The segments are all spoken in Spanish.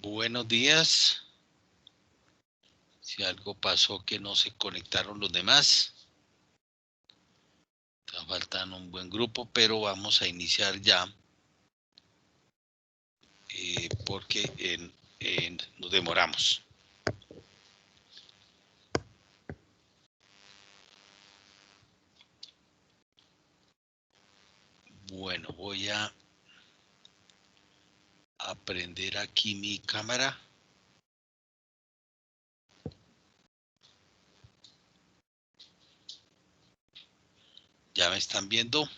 Buenos días. Si algo pasó que no se conectaron los demás, está faltando un buen grupo, pero vamos a iniciar ya porque nos demoramos. Bueno, voy a prender aquí mi cámara. ¿Ya me están viendo?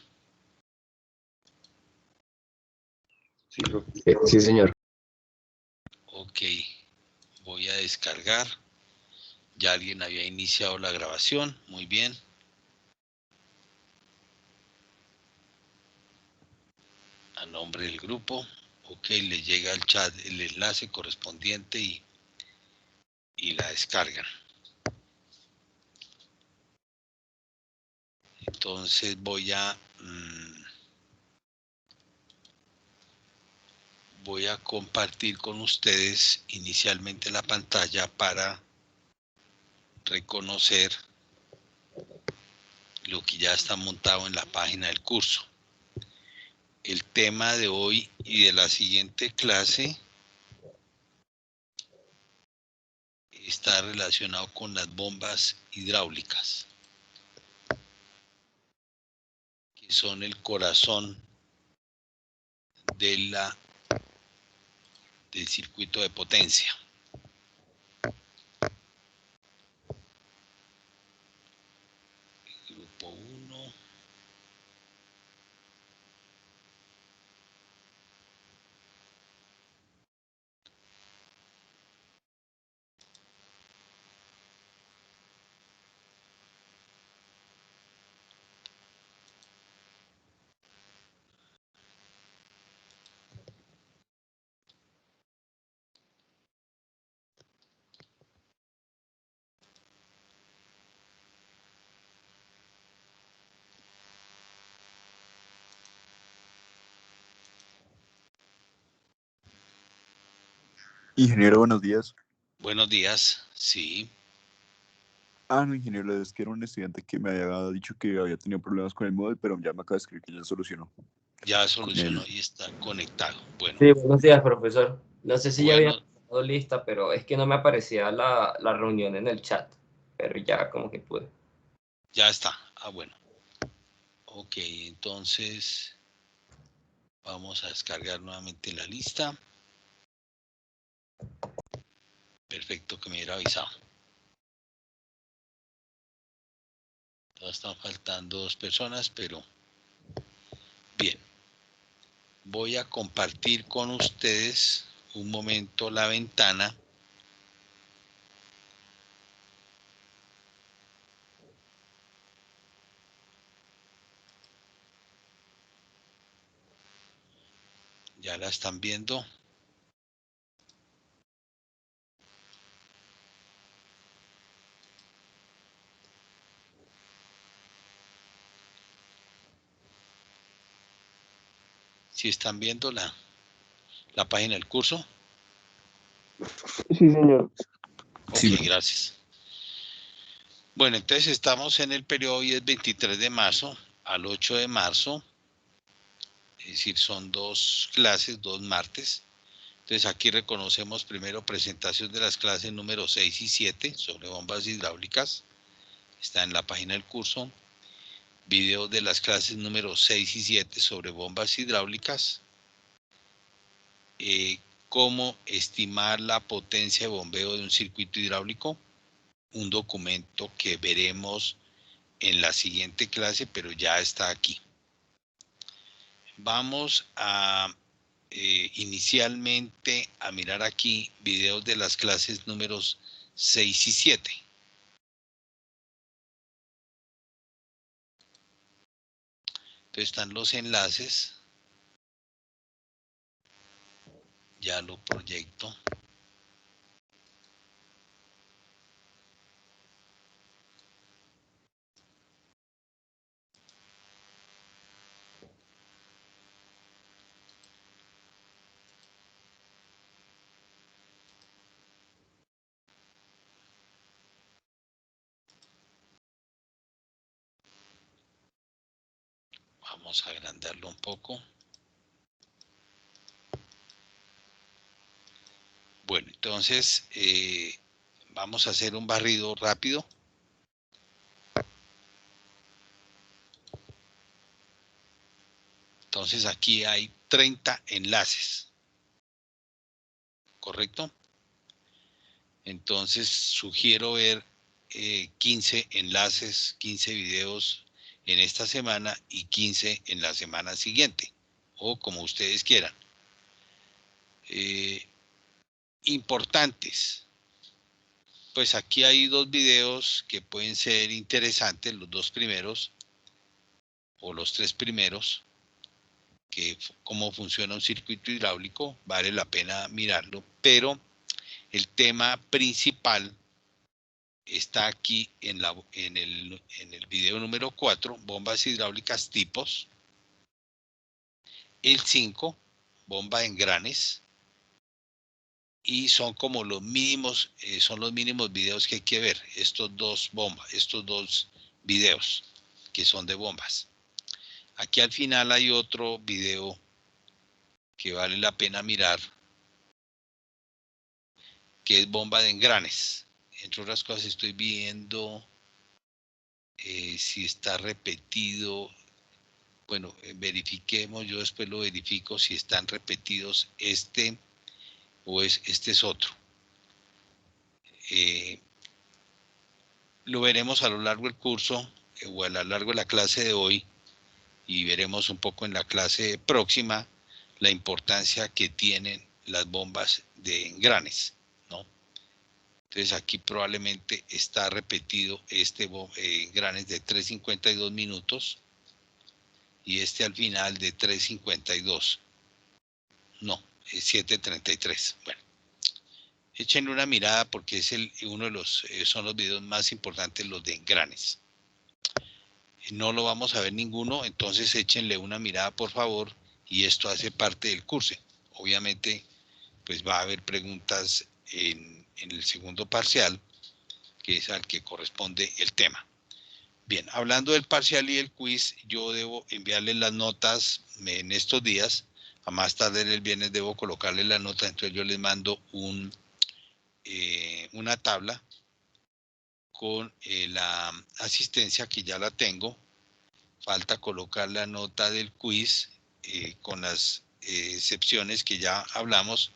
Sí, señor. Ok, voy a descargar. Ya alguien había iniciado la grabación, muy bien. A nombre del grupo, ok, le llega al chat el enlace correspondiente y la descargan. Entonces voy a compartir con ustedes inicialmente la pantalla para reconocer lo que ya está montado en la página del curso. El tema de hoy y de la siguiente clase está relacionado con las bombas hidráulicas, que son el corazón del circuito de potencia. Grupo 1. Ingeniero, buenos días. Buenos días, sí. No, ingeniero, es que era un estudiante que me había dicho que había tenido problemas con el módem, pero ya me acaba de escribir que ya solucionó. Ya Con solucionó él. y está conectado. Bueno, Sí, buenos días, profesor. No sé si ya había bueno, dado lista, pero es que no me aparecía la reunión en el chat, pero ya como que pude. ya está. Bueno. Ok, entonces vamos a descargar nuevamente la lista. Perfecto, que me hubiera avisado. Todavía están faltando 2 personas, pero bien. Voy a compartir con ustedes un momento la ventana. Ya la están viendo. ¿Sí están viendo la página del curso? Sí, señor. Ok, gracias. Bueno, entonces estamos en el periodo, hoy es 23 de marzo al 8 de marzo. Es decir, son 2 clases, 2 martes. Entonces aquí reconocemos primero presentación de las clases número 6 y 7 sobre bombas hidráulicas. Está en la página del curso. Video de las clases número 6 y 7 sobre bombas hidráulicas. Cómo estimar la potencia de bombeo de un circuito hidráulico. Un documento que veremos en la siguiente clase, pero ya está aquí. Vamos a inicialmente a mirar aquí videos de las clases números 6 y 7. Entonces están los enlaces. Ya lo proyecto. Vamos a agrandarlo un poco. Bueno, entonces vamos a hacer un barrido rápido. Entonces aquí hay 30 enlaces, ¿correcto? Entonces sugiero ver 15 enlaces, 15 videos en esta semana y 15 en la semana siguiente, o como ustedes quieran. Importantes. Pues aquí hay dos videos que pueden ser interesantes, los dos primeros o los tres primeros, que cómo funciona un circuito hidráulico, vale la pena mirarlo, pero el tema principal está aquí en el video número 4, bombas hidráulicas tipos. El 5, bomba en engranes. Y son como los mínimos, son los mínimos videos que hay que ver. Estos dos videos que son de bombas. Aquí al final hay otro video que vale la pena mirar, que es bomba de engranes. Entre otras cosas estoy viendo si está repetido. Bueno, verifiquemos, yo después lo verifico si están repetidos este o este es otro. Lo veremos a lo largo del curso o a lo largo de la clase de hoy, y veremos un poco en la clase próxima la importancia que tienen las bombas de engranes, ¿no? Entonces aquí probablemente está repetido este engranes de 3:52 minutos y este al final de 3:52. No, es 7:33. Bueno, échenle una mirada porque es uno de los son los videos más importantes, los de engranes. No lo vamos a ver ninguno, entonces échenle una mirada por favor, y esto hace parte del curso. Obviamente pues va a haber preguntas en el segundo parcial, que es al que corresponde el tema. Bien, hablando del parcial y el quiz, yo debo enviarles las notas en estos días. A más tarde el viernes debo colocarles las notas, entonces yo les mando una tabla con la asistencia, que ya la tengo. Falta colocar la nota del quiz con las excepciones que ya hablamos,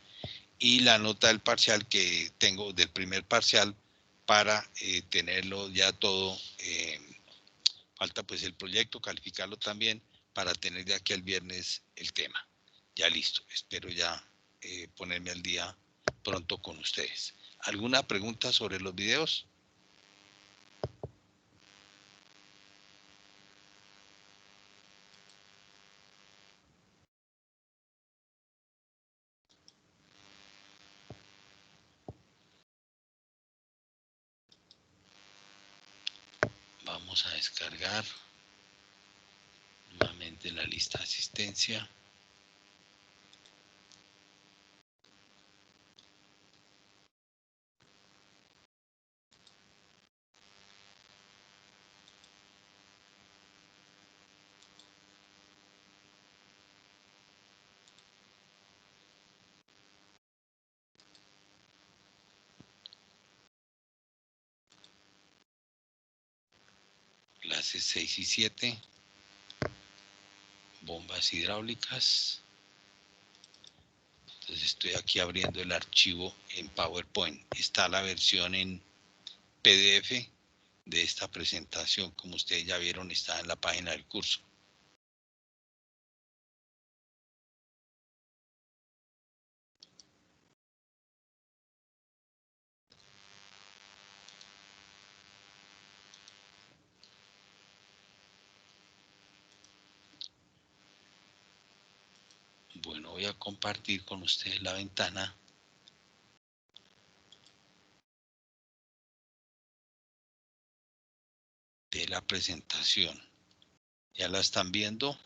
y la nota del parcial que tengo, del primer parcial, para tenerlo ya todo. Falta pues el proyecto, calificarlo también, para tener de aquí al viernes el tema. Ya listo, espero ya ponerme al día pronto con ustedes. ¿Alguna pregunta sobre los videos? Vamos a descargar nuevamente la lista de asistencia. Clases 6 y 7. Bombas hidráulicas. Entonces estoy aquí abriendo el archivo en PowerPoint. Está la versión en PDF de esta presentación, como ustedes ya vieron, está en la página del curso. Bueno, voy a compartir con ustedes la ventana. De la presentación. ¿Ya la están viendo?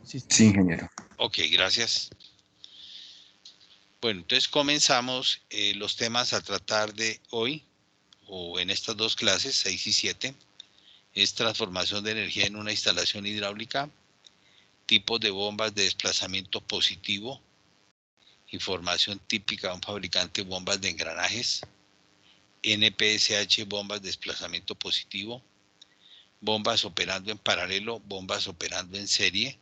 Sí, ingeniero. Ok, gracias. Bueno, entonces comenzamos los temas a tratar de hoy, o en estas dos clases, 6 y 7, es transformación de energía en una instalación hidráulica, tipos de bombas de desplazamiento positivo, información típica de un fabricante de bombas de engranajes, NPSH, bombas de desplazamiento positivo, bombas operando en paralelo, bombas operando en serie,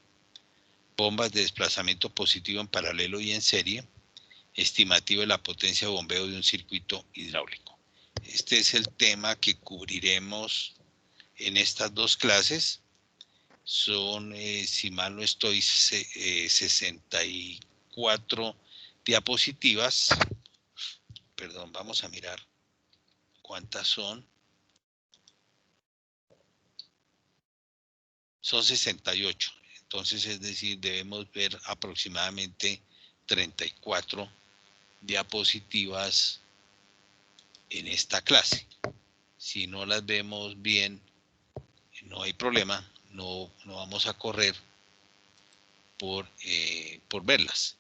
bombas de desplazamiento positivo en paralelo y en serie, estimativo de la potencia de bombeo de un circuito hidráulico. Este es el tema que cubriremos en estas dos clases. Son, si mal no estoy, 64 diapositivas. Perdón, vamos a mirar cuántas son. Son 68. Entonces, es decir, debemos ver aproximadamente 34 diapositivas en esta clase. Si no las vemos bien, no hay problema, no vamos a correr por verlas.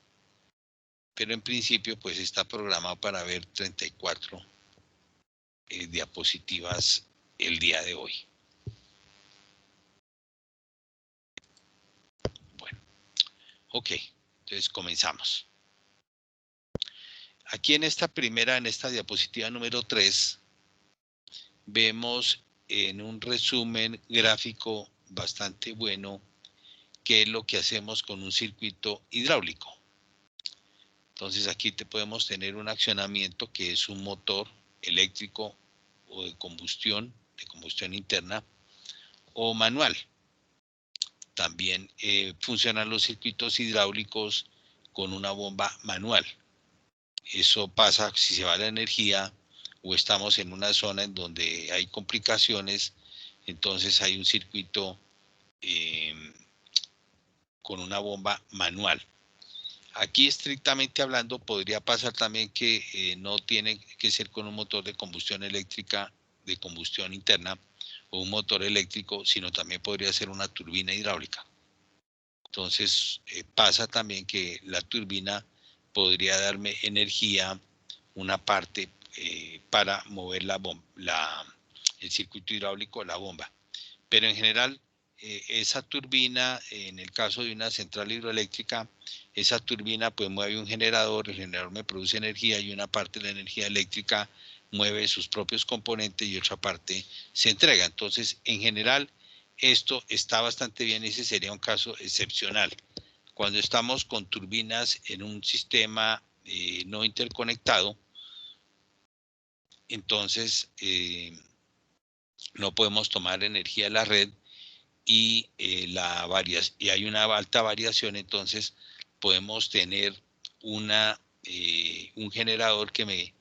Pero en principio, pues está programado para ver 34 diapositivas el día de hoy. Bueno, ok, entonces comenzamos. Aquí en esta diapositiva número 3, vemos en un resumen gráfico bastante bueno qué es lo que hacemos con un circuito hidráulico. Entonces aquí podemos tener un accionamiento que es un motor eléctrico o de combustión interna o manual. También funcionan los circuitos hidráulicos con una bomba manual. Eso pasa si se va la energía o estamos en una zona en donde hay complicaciones, entonces hay un circuito con una bomba manual. Aquí, estrictamente hablando, podría pasar también que no tiene que ser con un motor de combustión eléctrica de combustión interna o un motor eléctrico, sino también podría ser una turbina hidráulica. Entonces, pasa también que la turbina podría darme energía, una parte para mover el circuito hidráulico, la bomba. Pero en general, esa turbina, en el caso de una central hidroeléctrica, esa turbina pues mueve un generador, el generador me produce energía y una parte de la energía eléctrica mueve sus propios componentes y otra parte se entrega. Entonces, en general, esto está bastante bien y ese sería un caso excepcional. Cuando estamos con turbinas en un sistema no interconectado, entonces no podemos tomar energía de la red y hay una alta variación, entonces podemos tener un generador que me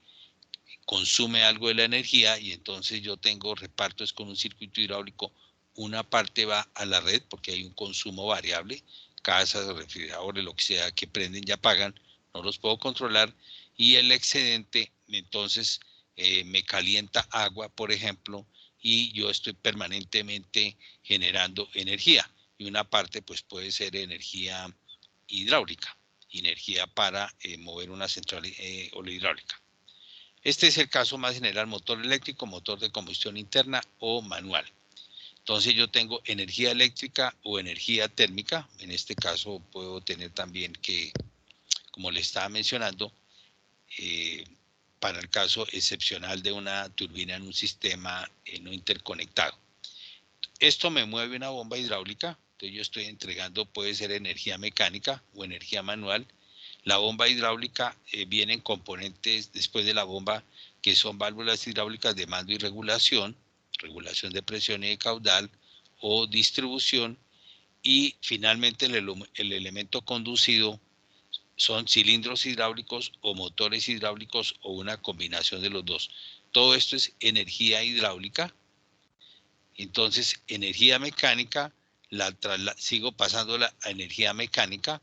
consume algo de la energía y entonces yo reparto es con un circuito hidráulico, una parte va a la red porque hay un consumo variable, casas, refrigeradores, lo que sea que prenden y apagan, no los puedo controlar, y el excedente entonces me calienta agua, por ejemplo, y yo estoy permanentemente generando energía, y una parte pues puede ser energía hidráulica, energía para mover una central hidráulica. Este es el caso más general, motor eléctrico, motor de combustión interna o manual. Entonces yo tengo energía eléctrica o energía térmica. En este caso puedo tener también que, como le estaba mencionando, para el caso excepcional de una turbina en un sistema no interconectado. Esto me mueve una bomba hidráulica. Entonces yo estoy entregando, puede ser energía mecánica o energía manual. La bomba hidráulica vienen componentes después de la bomba que son válvulas hidráulicas de mando y regulación, regulación de presión y de caudal o distribución, y finalmente el elemento conducido son cilindros hidráulicos o motores hidráulicos o una combinación de los dos. Todo esto es energía hidráulica. Entonces, energía mecánica, sigo pasándola a energía mecánica,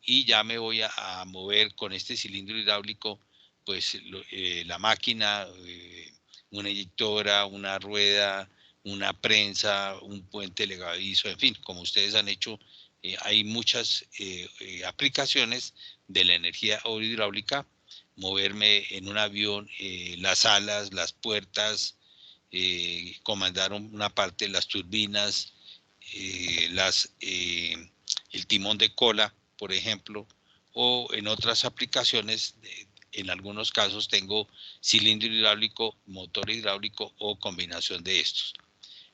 y ya me voy a mover con este cilindro hidráulico, pues la máquina, una eyectora, una rueda, una prensa, un puente levadizo, en fin, como ustedes han hecho, hay muchas aplicaciones de la energía hidráulica, moverme en un avión, las alas, las puertas, comandar una parte de las turbinas, el timón de cola, por ejemplo, o en otras aplicaciones, en algunos casos tengo cilindro hidráulico, motor hidráulico o combinación de estos.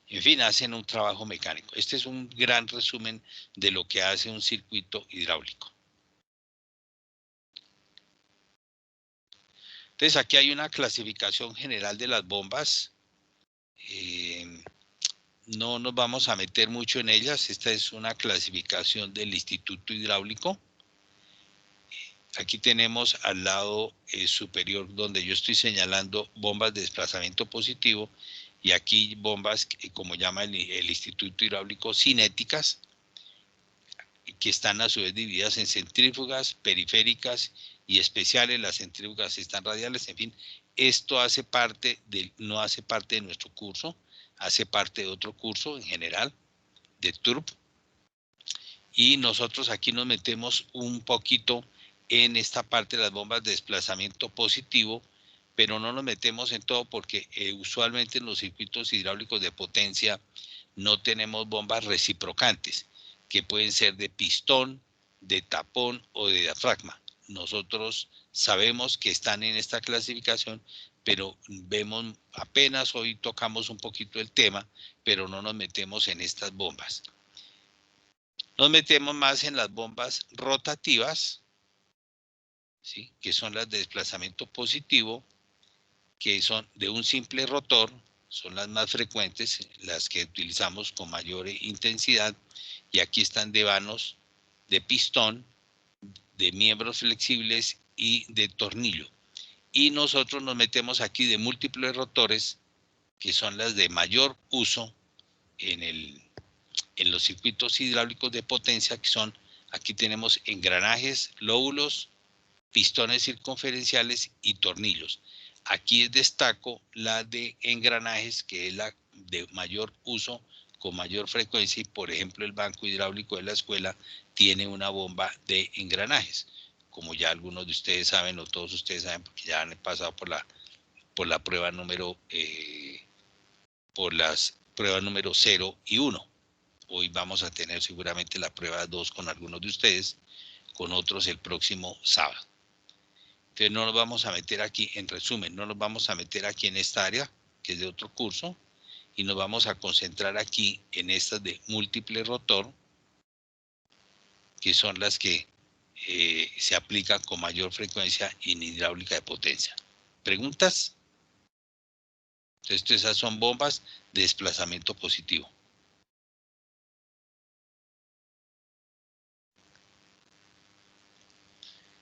En fin, hacen un trabajo mecánico. Este es un gran resumen de lo que hace un circuito hidráulico. Entonces, aquí hay una clasificación general de las bombas. No nos vamos a meter mucho en ellas. Esta es una clasificación del Instituto Hidráulico. Aquí tenemos al lado superior, donde yo estoy señalando bombas de desplazamiento positivo, y aquí bombas, como llama el Instituto Hidráulico, cinéticas, que están a su vez divididas en centrífugas, periféricas y especiales. Las centrífugas están radiales. En fin, esto no hace parte de nuestro curso, hace parte de otro curso en general, de TURP. Y nosotros aquí nos metemos un poquito en esta parte de las bombas de desplazamiento positivo, pero no nos metemos en todo porque usualmente en los circuitos hidráulicos de potencia no tenemos bombas reciprocantes, que pueden ser de pistón, de tapón o de diafragma. Nosotros sabemos que están en esta clasificación, pero vemos, apenas hoy tocamos un poquito el tema, pero no nos metemos en estas bombas. Nos metemos más en las bombas rotativas, ¿sí?, que son las de desplazamiento positivo, que son de un simple rotor, son las más frecuentes, las que utilizamos con mayor intensidad, y aquí están de vanos, de pistón, de miembros flexibles y de tornillo. Y nosotros nos metemos aquí de múltiples rotores, que son las de mayor uso en los circuitos hidráulicos de potencia, que son, aquí tenemos engranajes, lóbulos, pistones circunferenciales y tornillos. Aquí destaco la de engranajes, que es la de mayor uso, con mayor frecuencia, y por ejemplo el banco hidráulico de la escuela tiene una bomba de engranajes, como ya algunos de ustedes saben, o todos ustedes saben, porque ya han pasado por la prueba número, por las pruebas número 0 y 1. Hoy vamos a tener seguramente la prueba 2 con algunos de ustedes, con otros el próximo sábado. Entonces no nos vamos a meter aquí, en resumen, no nos vamos a meter aquí en esta área, que es de otro curso, y nos vamos a concentrar aquí en estas de múltiple rotor, que son las que se aplican con mayor frecuencia en hidráulica de potencia. ¿Preguntas? Entonces esas son bombas de desplazamiento positivo.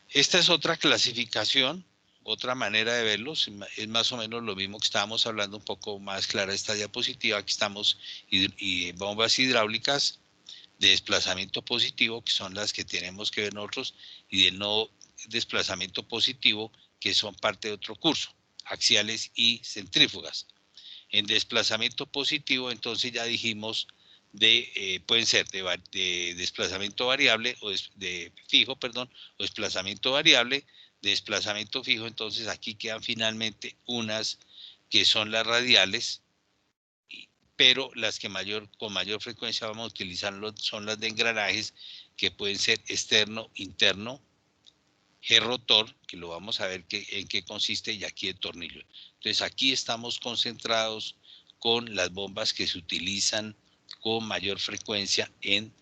Esta es otra clasificación, otra manera de verlos, es más o menos lo mismo que estábamos hablando, un poco más clara esta diapositiva. Aquí estamos bombas hidráulicas de desplazamiento positivo, que son las que tenemos que ver nosotros, y de no desplazamiento positivo, que son parte de otro curso, axiales y centrífugas. En desplazamiento positivo, entonces ya dijimos, pueden ser de desplazamiento variable o de fijo, perdón, o desplazamiento variable, de desplazamiento fijo. Entonces aquí quedan finalmente unas que son las radiales, pero las que con mayor frecuencia vamos a utilizar son las de engranajes, que pueden ser externo, interno, G-rotor, que lo vamos a ver en qué consiste, y aquí el tornillo. Entonces aquí estamos concentrados con las bombas que se utilizan con mayor frecuencia en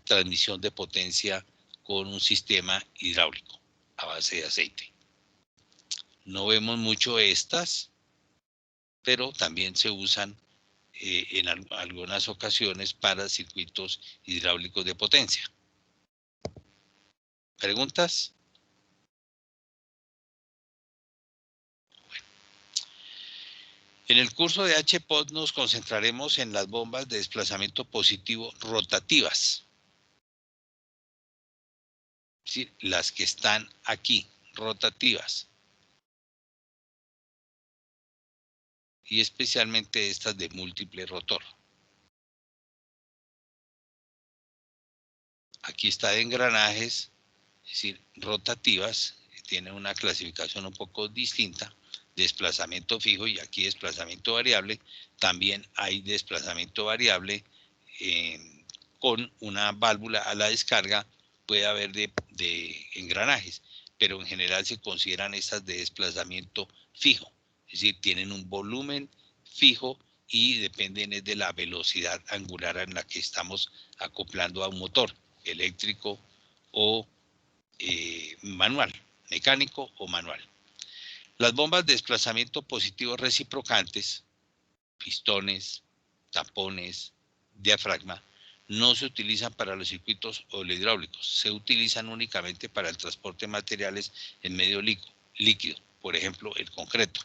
transmisión de potencia con un sistema hidráulico a base de aceite. No vemos mucho estas, pero también se usan en algunas ocasiones para circuitos hidráulicos de potencia. ¿Preguntas? En el curso de HPOT nos concentraremos en las bombas de desplazamiento positivo rotativas. Es decir, las que están aquí, rotativas. Y especialmente estas de múltiple rotor. Aquí está de engranajes, es decir, rotativas, tiene una clasificación un poco distinta, desplazamiento fijo y aquí desplazamiento variable. También hay desplazamiento variable con una válvula a la descarga, puede haber de engranajes, pero en general se consideran estas de desplazamiento fijo, es decir, tienen un volumen fijo y dependen de la velocidad angular en la que estamos acoplando a un motor eléctrico o manual, mecánico o manual. Las bombas de desplazamiento positivo reciprocantes, pistones, tapones, diafragma, no se utilizan para los circuitos hidráulicos, se utilizan únicamente para el transporte de materiales en medio líquido, por ejemplo, el concreto.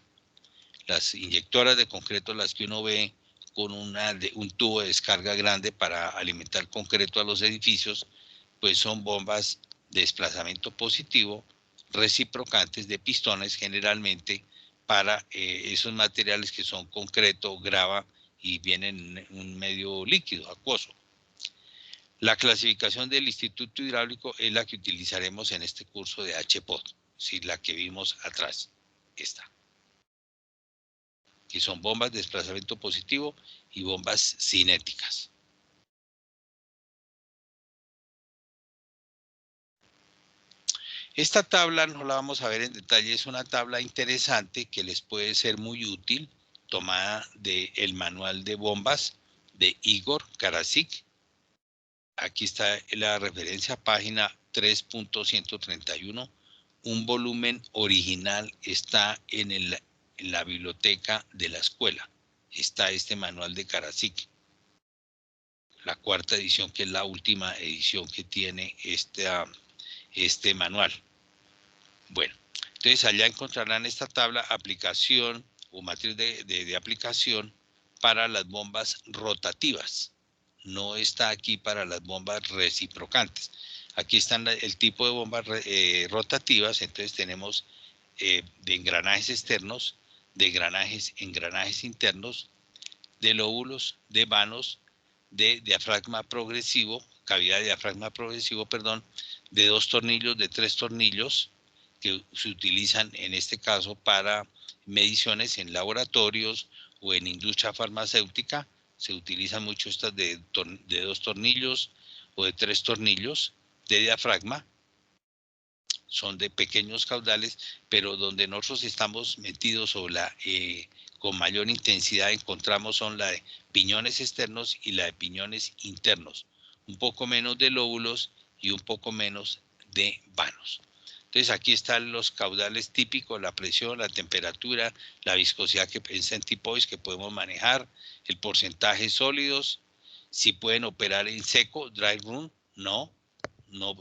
Las inyectoras de concreto, las que uno ve con un tubo de descarga grande para alimentar concreto a los edificios, pues son bombas de desplazamiento positivo reciprocantes de pistones generalmente para esos materiales que son concreto, grava y vienen en un medio líquido, acuoso. La clasificación del Instituto Hidráulico es la que utilizaremos en este curso de HPOT, sí, la que vimos atrás, esta, que son bombas de desplazamiento positivo y bombas cinéticas. Esta tabla no la vamos a ver en detalle, es una tabla interesante que les puede ser muy útil, tomada del manual de bombas de Igor Karasik. Aquí está la referencia, página 3.131. Un volumen original está en la biblioteca de la escuela. Está este manual de Karasik. La cuarta edición, que es la última edición que tiene este manual. Bueno, entonces allá encontrarán esta tabla, aplicación o matriz de aplicación para las bombas rotativas. No está aquí para las bombas reciprocantes. Aquí están el tipo de bombas rotativas, entonces tenemos de engranajes externos, de engranajes internos, de lóbulos, de vanos, de diafragma progresivo, cavidad de diafragma progresivo, perdón, de 2 tornillos, de 3 tornillos, que se utilizan en este caso para mediciones en laboratorios o en industria farmacéutica. Se utilizan mucho estas de 2 tornillos o de 3 tornillos de diafragma. Son de pequeños caudales, pero donde nosotros estamos metidos o con mayor intensidad encontramos son la de piñones externos y la de piñones internos. Un poco menos de lóbulos y un poco menos de vanos. Entonces aquí están los caudales típicos, la presión, la temperatura, la viscosidad que en centipoise que podemos manejar, el porcentaje sólidos, si pueden operar en seco, dry run, no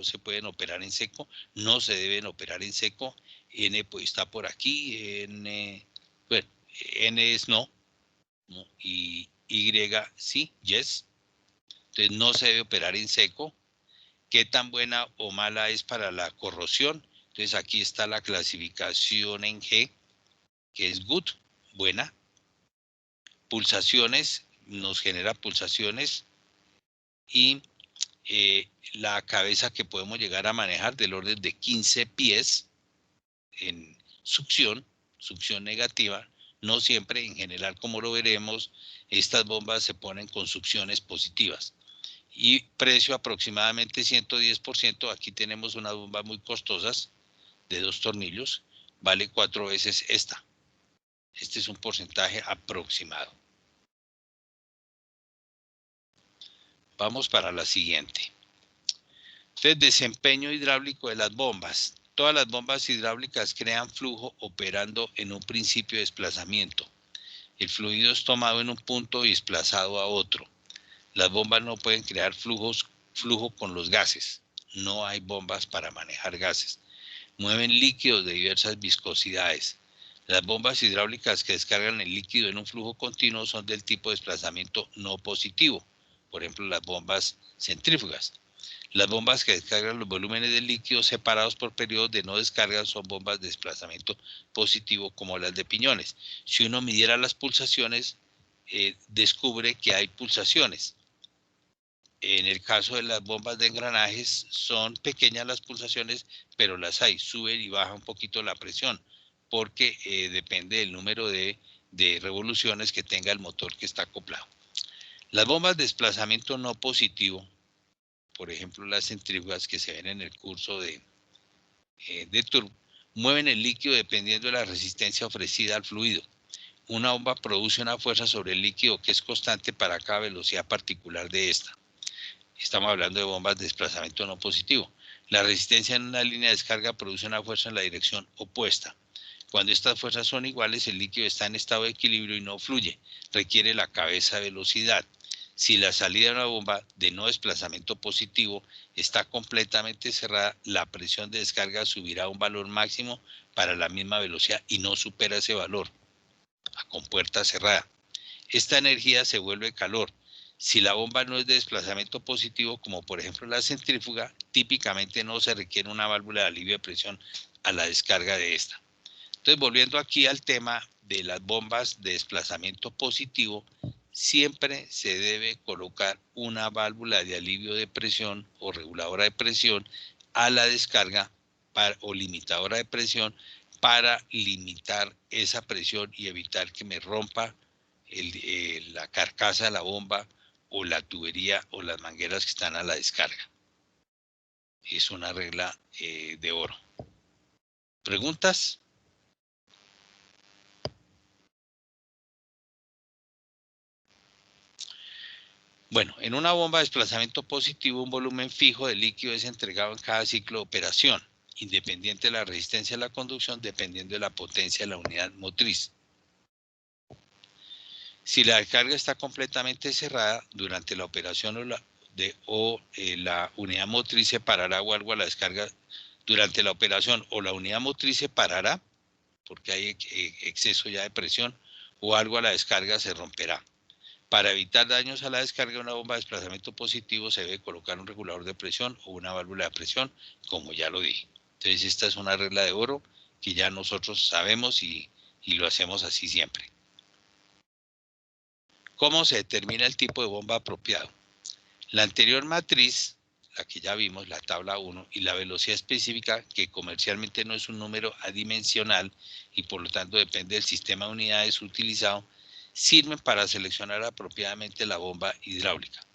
se pueden operar en seco, no se deben operar en seco. N pues está por aquí, bueno, N es no, y Y sí, yes. Entonces no se debe operar en seco. ¿Qué tan buena o mala es para la corrosión? Entonces aquí está la clasificación en G, que es good, buena. Pulsaciones, nos genera pulsaciones y la cabeza que podemos llegar a manejar del orden de 15 pies en succión negativa. No siempre, en general, como lo veremos, estas bombas se ponen con succiones positivas. Y precio aproximadamente 110%. Aquí tenemos unas bombas muy costosas de 2 tornillos, vale 4 veces esta. Este es un porcentaje aproximado. Vamos para la siguiente. Entonces, desempeño hidráulico de las bombas. Todas las bombas hidráulicas crean flujo operando en un principio de desplazamiento. El fluido es tomado en un punto y desplazado a otro. Las bombas no pueden crear flujo con los gases. No hay bombas para manejar gases. Mueven líquidos de diversas viscosidades. Las bombas hidráulicas que descargan el líquido en un flujo continuo son del tipo de desplazamiento no positivo. Por ejemplo, las bombas centrífugas. Las bombas que descargan los volúmenes de líquido separados por periodos de no descarga son bombas de desplazamiento positivo como las de piñones. Si uno midiera las pulsaciones, descubre que hay pulsaciones. En el caso de las bombas de engranajes, son pequeñas las pulsaciones, pero las hay, sube y baja un poquito la presión, porque depende del número de revoluciones que tenga el motor que está acoplado. Las bombas de desplazamiento no positivo, por ejemplo las centrífugas que se ven en el curso de turbo, mueven el líquido dependiendo de la resistencia ofrecida al fluido. Una bomba produce una fuerza sobre el líquido que es constante para cada velocidad particular de esta. Estamos hablando de bombas de desplazamiento no positivo. La resistencia en una línea de descarga produce una fuerza en la dirección opuesta. Cuando estas fuerzas son iguales, el líquido está en estado de equilibrio y no fluye. Requiere la cabeza de velocidad. Si la salida de una bomba de no desplazamiento positivo está completamente cerrada, la presión de descarga subirá a un valor máximo para la misma velocidad y no supera ese valor, con puerta cerrada. Esta energía se vuelve calor. Si la bomba no es de desplazamiento positivo, como por ejemplo la centrífuga, típicamente no se requiere una válvula de alivio de presión a la descarga de esta. Entonces, volviendo aquí al tema de las bombas de desplazamiento positivo, siempre se debe colocar una válvula de alivio de presión o reguladora de presión a la descarga o limitadora de presión para limitar esa presión y evitar que me rompa la carcasa de la bomba o la tubería o las mangueras que están a la descarga. Es una regla de oro. ¿Preguntas? Bueno, en una bomba de desplazamiento positivo, un volumen fijo de líquido es entregado en cada ciclo de operación, independiente de la resistencia de la conducción, dependiendo de la potencia de la unidad motriz. Si la descarga está completamente cerrada, durante la operación la unidad motriz se parará o algo a la descarga durante la operación, o la unidad motriz se parará, porque hay exceso ya de presión, o algo a la descarga se romperá. Para evitar daños a la descarga de una bomba de desplazamiento positivo se debe colocar un regulador de presión o una válvula de presión, como ya lo dije. Entonces esta es una regla de oro que ya nosotros sabemos y lo hacemos así siempre. ¿Cómo se determina el tipo de bomba apropiado? La anterior matriz, la que ya vimos, la tabla 1, y la velocidad específica, que comercialmente no es un número adimensional y por lo tanto depende del sistema de unidades utilizado, sirven para seleccionar apropiadamente la bomba hidráulica.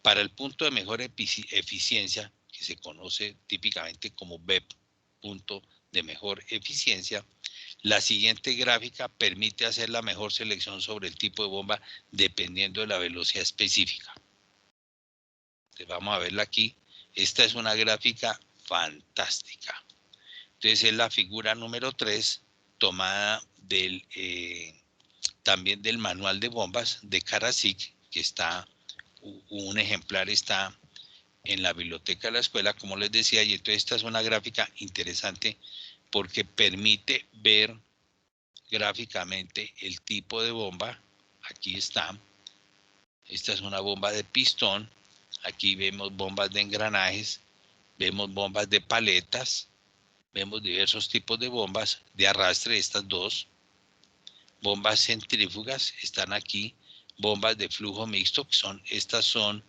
Para el punto de mejor eficiencia, que se conoce típicamente como BEP, punto de mejor eficiencia, la siguiente gráfica permite hacer la mejor selección sobre el tipo de bomba dependiendo de la velocidad específica. Entonces vamos a verla aquí. Esta es una gráfica fantástica. Entonces es la figura número 3 tomada también del manual de bombas de Karasik, que está, un ejemplar está en la biblioteca de la escuela, como les decía, y entonces esta es una gráfica interesante porque permite ver gráficamente el tipo de bomba. Aquí está. Esta es una bomba de pistón. Aquí vemos bombas de engranajes, vemos bombas de paletas, vemos diversos tipos de bombas de arrastre, estas dos. Bombas centrífugas están aquí, bombas de flujo mixto, que estas son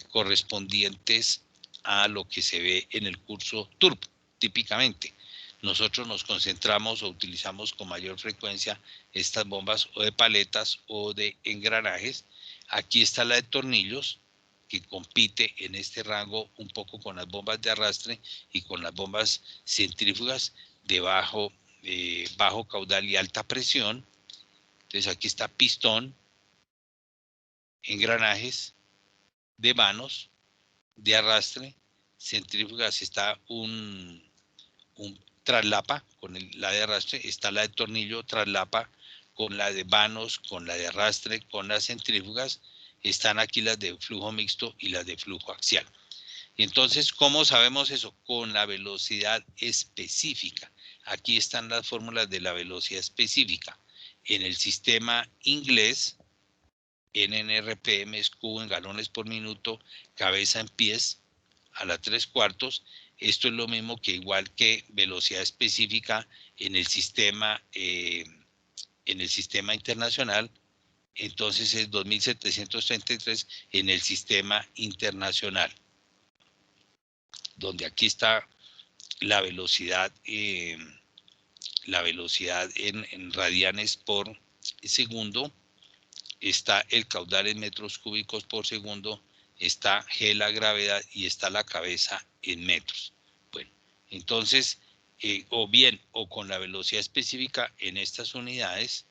correspondientes a lo que se ve en el curso turbo, típicamente. Nosotros nos concentramos o utilizamos con mayor frecuencia estas bombas o de paletas o de engranajes. Aquí está la de tornillos, que compite en este rango un poco con las bombas de arrastre y con las bombas centrífugas de bajo caudal y alta presión. Entonces aquí está pistón, engranajes, de manos, de arrastre, centrífugas, está un traslapa con la de arrastre, está la de tornillo, traslapa con la de vanos, con la de arrastre, con las centrífugas, están aquí las de flujo mixto y las de flujo axial. Y entonces, ¿cómo sabemos eso? Con la velocidad específica. Aquí están las fórmulas de la velocidad específica. En el sistema inglés, NRPM es cubo en galones por minuto, cabeza en pies a la 3/4. Esto es lo mismo que igual que velocidad específica en el sistema internacional, entonces es 2.733 en el sistema internacional, donde aquí está la velocidad en radianes por segundo, está el caudal en metros cúbicos por segundo, está G la gravedad y está la cabeza en metros. Bueno, entonces, o con la velocidad específica en estas unidades,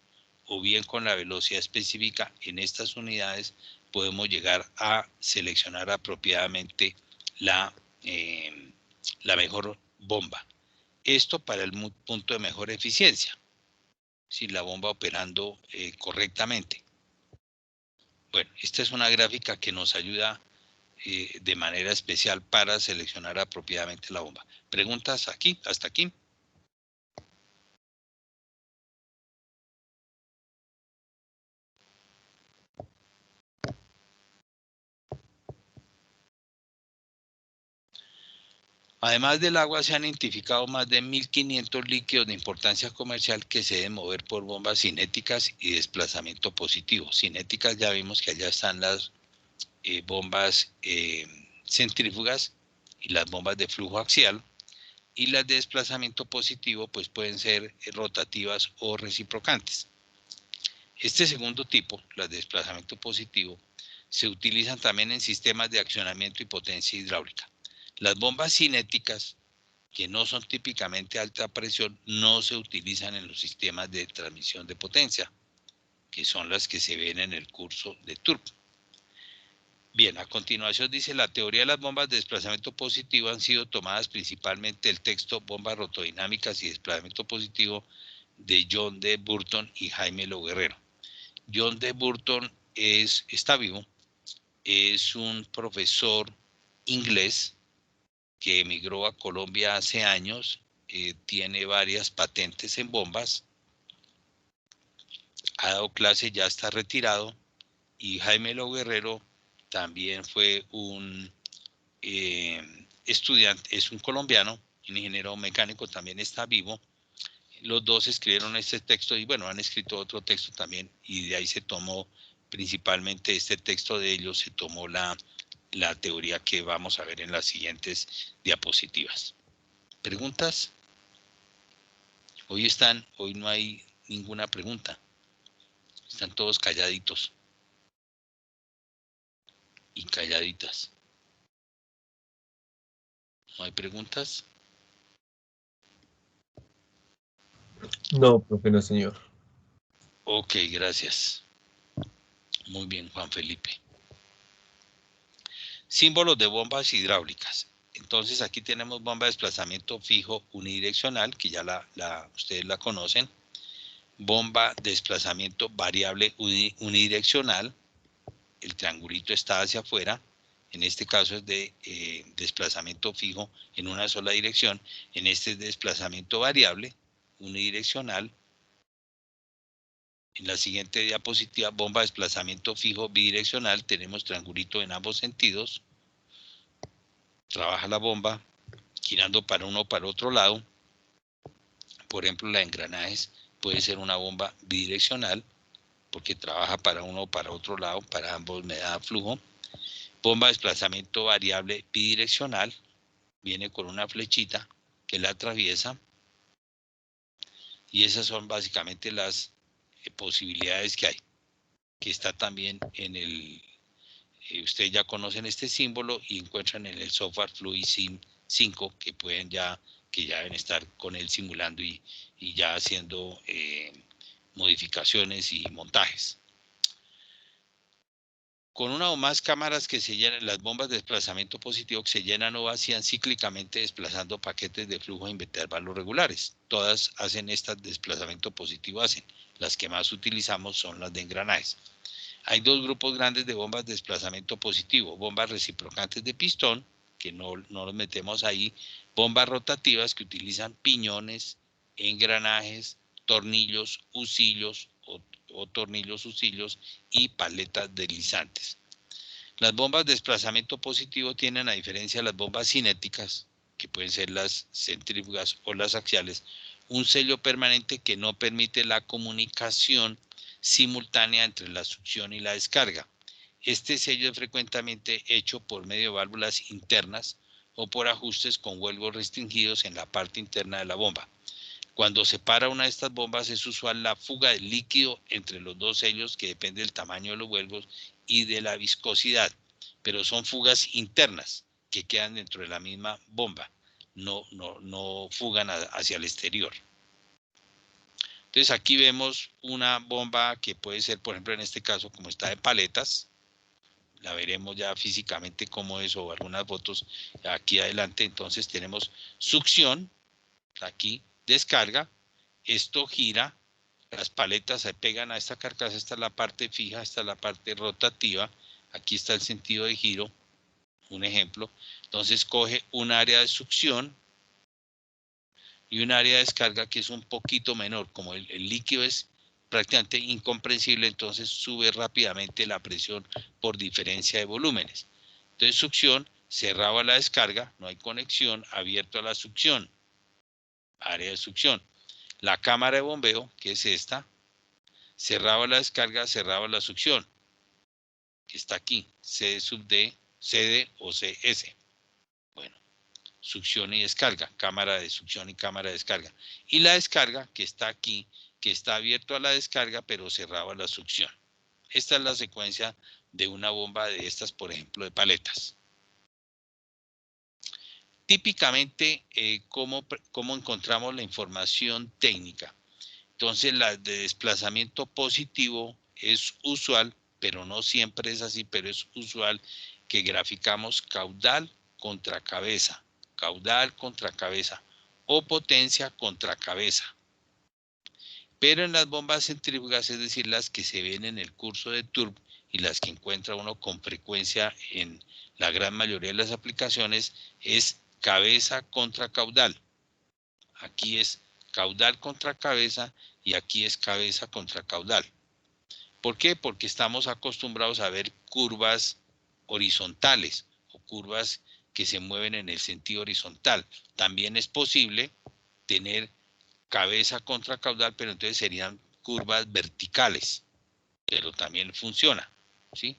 o bien con la velocidad específica en estas unidades, podemos llegar a seleccionar apropiadamente la mejor bomba. Esto para el punto de mejor eficiencia, si la bomba operando correctamente. Bueno, esta es una gráfica que nos ayuda de manera especial para seleccionar apropiadamente la bomba. ¿Preguntas aquí, hasta aquí? Además del agua, se han identificado más de 1.500 líquidos de importancia comercial que se deben mover por bombas cinéticas y desplazamiento positivo. Cinéticas, ya vimos que allá están las bombas centrífugas y las bombas de flujo axial, y las de desplazamiento positivo pues pueden ser rotativas o reciprocantes. Este segundo tipo, las de desplazamiento positivo, se utilizan también en sistemas de accionamiento y potencia hidráulica. Las bombas cinéticas, que no son típicamente alta presión, no se utilizan en los sistemas de transmisión de potencia, que son las que se ven en el curso de Turbo. Bien, a continuación dice, la teoría de las bombas de desplazamiento positivo han sido tomadas principalmente del texto Bombas rotodinámicas y desplazamiento positivo de John D. Burton y Jaime Lo Guerrero. John D. Burton está vivo, es un profesor inglés que emigró a Colombia hace años, tiene varias patentes en bombas, ha dado clase, ya está retirado, y Jaime Lo Guerrero también fue un estudiante, es un colombiano, un ingeniero mecánico, también está vivo. Los dos escribieron este texto y bueno, han escrito otro texto también, y de ahí se tomó principalmente este texto de ellos, se tomó la teoría que vamos a ver en las siguientes diapositivas. ¿Preguntas? Hoy no hay ninguna pregunta. Están todos calladitos y calladitas. ¿No hay preguntas? No, profe, no, señor. Ok, gracias. Muy bien, Juan Felipe. Símbolos de bombas hidráulicas. Entonces aquí tenemos bomba de desplazamiento fijo unidireccional, que ya ustedes la conocen. Bomba de desplazamiento variable unidireccional. El triangulito está hacia afuera. En este caso es de desplazamiento fijo en una sola dirección. En este es de desplazamiento variable unidireccional. En la siguiente diapositiva, bomba de desplazamiento fijo bidireccional, tenemos triangulito en ambos sentidos. Trabaja la bomba girando para uno o para otro lado. Por ejemplo, la de engranajes puede ser una bomba bidireccional porque trabaja para uno o para otro lado, para ambos me da flujo. Bomba de desplazamiento variable bidireccional, viene con una flechita que la atraviesa. Y esas son básicamente las posibilidades que hay, que está también en el, ustedes ya conocen este símbolo y encuentran en el software FluidSim 5 que pueden que ya deben estar con él simulando y ya haciendo modificaciones y montajes. Con una o más cámaras que se llenan, las bombas de desplazamiento positivo que se llenan o vacían cíclicamente desplazando paquetes de flujo a intervalos regulares. Todas hacen desplazamiento positivo, Las que más utilizamos son las de engranajes. Hay dos grupos grandes de bombas de desplazamiento positivo. Bombas reciprocantes de pistón, que no los metemos ahí. Bombas rotativas que utilizan piñones, engranajes, tornillos, husillos o tornillos husillos y paletas deslizantes. Las bombas de desplazamiento positivo tienen, a diferencia de las bombas cinéticas, que pueden ser las centrífugas o las axiales, un sello permanente que no permite la comunicación simultánea entre la succión y la descarga. Este sello es frecuentemente hecho por medio de válvulas internas o por ajustes con huelgos restringidos en la parte interna de la bomba. Cuando se para una de estas bombas es usual la fuga de líquido entre los dos sellos, que depende del tamaño de los huelgos y de la viscosidad, pero son fugas internas que quedan dentro de la misma bomba, no fugan hacia el exterior. Entonces aquí vemos una bomba que puede ser, por ejemplo, en este caso, como está de paletas. La veremos ya físicamente cómo es, o algunas fotos aquí adelante. Entonces tenemos succión, aquí descarga, esto gira, las paletas se pegan a esta carcasa, esta es la parte fija, esta es la parte rotativa, aquí está el sentido de giro, un ejemplo. Entonces coge un área de succión y un área de descarga que es un poquito menor. Como el líquido es prácticamente incomprensible, entonces sube rápidamente la presión por diferencia de volúmenes. Entonces succión, cerrado a la descarga, no hay conexión, abierto a la succión, área de succión. La cámara de bombeo, que es esta, cerrado a la descarga, cerrado a la succión, que está aquí, C sub D, CD o CS. Bueno, succión y descarga, cámara de succión y cámara de descarga. Y la descarga, que está aquí, que está abierto a la descarga, pero cerrado a la succión. Esta es la secuencia de una bomba de estas, por ejemplo, de paletas. Típicamente, ¿cómo encontramos la información técnica? Entonces, la de desplazamiento positivo es usual, pero no siempre es así, pero es usual que graficamos caudal contra cabeza o potencia contra cabeza. Pero en las bombas centrífugas, es decir, las que se ven en el curso de TURB y las que encuentra uno con frecuencia en la gran mayoría de las aplicaciones, es cabeza contra caudal. Aquí es caudal contra cabeza y aquí es cabeza contra caudal. ¿Por qué? Porque estamos acostumbrados a ver curvas horizontales o curvas que se mueven en el sentido horizontal. También es posible tener cabeza contra caudal, pero entonces serían curvas verticales, pero también funciona, ¿sí?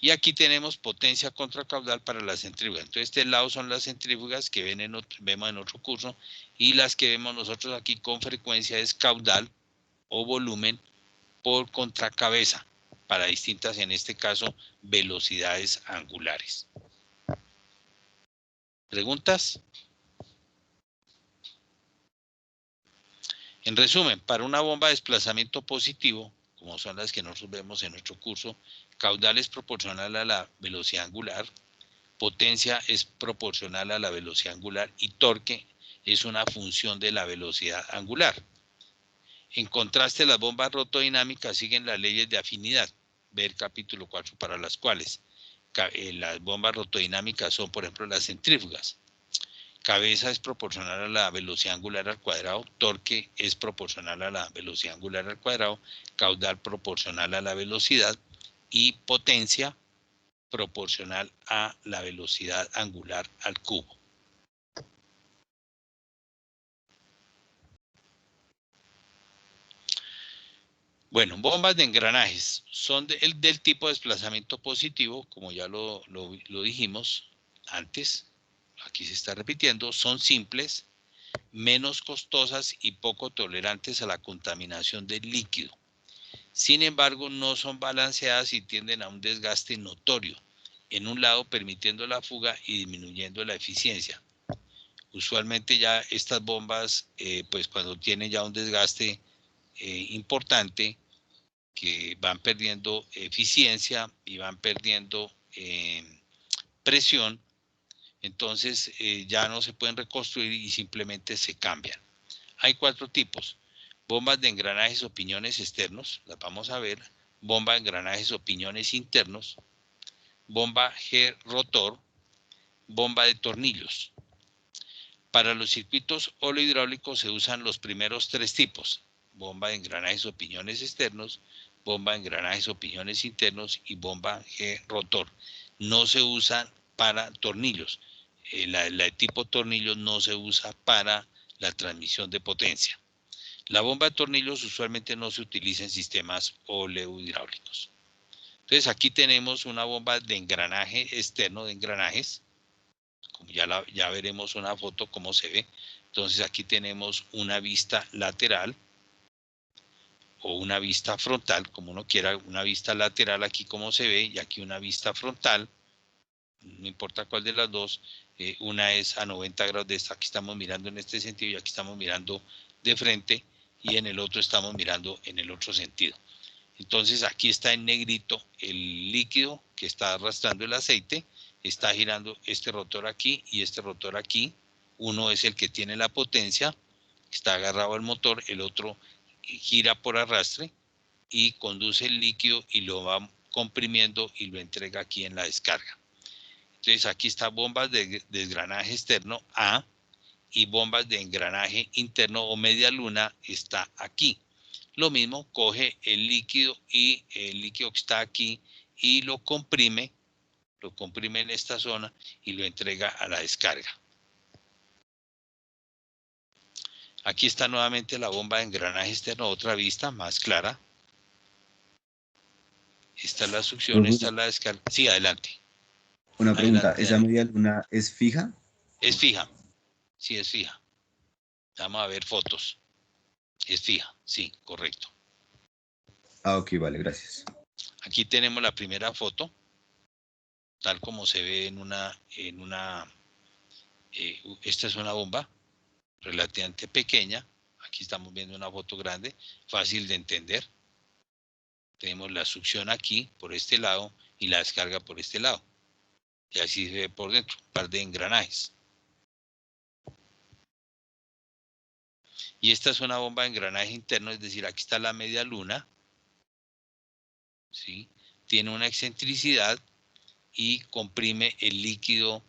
Y aquí tenemos potencia contra caudal para la centrífuga. Entonces, este lado son las centrífugas que vemos en otro curso, y las que vemos nosotros aquí con frecuencia es caudal o volumen por contracabeza, para distintas, en este caso, velocidades angulares. ¿Preguntas? En resumen, para una bomba de desplazamiento positivo, como son las que nosotros vemos en nuestro curso, caudal es proporcional a la velocidad angular, potencia es proporcional a la velocidad angular y torque es una función de la velocidad angular. En contraste, las bombas rotodinámicas siguen las leyes de afinidad, ver capítulo 4, para las cuales las bombas rotodinámicas son, por ejemplo, las centrífugas. Cabeza es proporcional a la velocidad angular al cuadrado, torque es proporcional a la velocidad angular al cuadrado, caudal proporcional a la velocidad y potencia proporcional a la velocidad angular al cubo. Bueno, bombas de engranajes son del tipo de desplazamiento positivo, como ya lo dijimos antes. Aquí se está repitiendo, son simples, menos costosas y poco tolerantes a la contaminación del líquido. Sin embargo, no son balanceadas y tienden a un desgaste notorio, en un lado permitiendo la fuga y disminuyendo la eficiencia. Usualmente ya estas bombas, pues cuando tienen ya un desgaste importante, que van perdiendo eficiencia y van perdiendo presión, entonces ya no se pueden reconstruir y simplemente se cambian. Hay 4 tipos: bombas de engranajes o piñones externos, las vamos a ver; bomba de engranajes o piñones internos; bomba G-rotor; bomba de tornillos. Para los circuitos hidráulicos se usan los primeros 3 tipos: bomba de engranajes o piñones externos, bomba de engranajes o piñones internos y bomba G-rotor. No se usan para tornillos. La de tipo tornillos no se usa para la transmisión de potencia. La bomba de tornillos usualmente no se utiliza en sistemas oleo-hidráulicos. Entonces aquí tenemos una bomba de engranaje externo de engranajes. Como ya veremos una foto cómo se ve. Entonces aquí tenemos una vista lateral o una vista frontal, como uno quiera, una vista lateral aquí como se ve y aquí una vista frontal. No importa cuál de las dos, una es a 90 grados de esta, aquí estamos mirando en este sentido y aquí estamos mirando de frente y en el otro estamos mirando en el otro sentido. Entonces aquí está en negrito el líquido que está arrastrando el aceite, está girando este rotor aquí y este rotor aquí. Uno es el que tiene la potencia, está agarrado al motor, el otro gira por arrastre y conduce el líquido y lo va comprimiendo y lo entrega aquí en la descarga. Entonces aquí está bombas de engranaje externo A y bombas de engranaje interno o media luna está aquí. Lo mismo, coge el líquido y el líquido que está aquí y lo comprime en esta zona y lo entrega a la descarga. Aquí está nuevamente la bomba de engranaje externo, otra vista más clara. Esta es la succión, esta es la descarga. Sí, adelante. Una pregunta, Adelante, ¿esa Daniel. media luna es fija? Es fija, sí es fija. Vamos a ver fotos. Es fija, sí, correcto. Ah, ok, vale, gracias. Aquí tenemos la primera foto, tal como se ve esta es una bomba relativamente pequeña. Aquí estamos viendo una foto grande, fácil de entender. Tenemos la succión aquí, por este lado, y la descarga por este lado. Y así se ve por dentro, un par de engranajes. Y esta es una bomba de engranaje interno, es decir, aquí está la media luna. ¿Sí? Tiene una excentricidad y comprime el líquido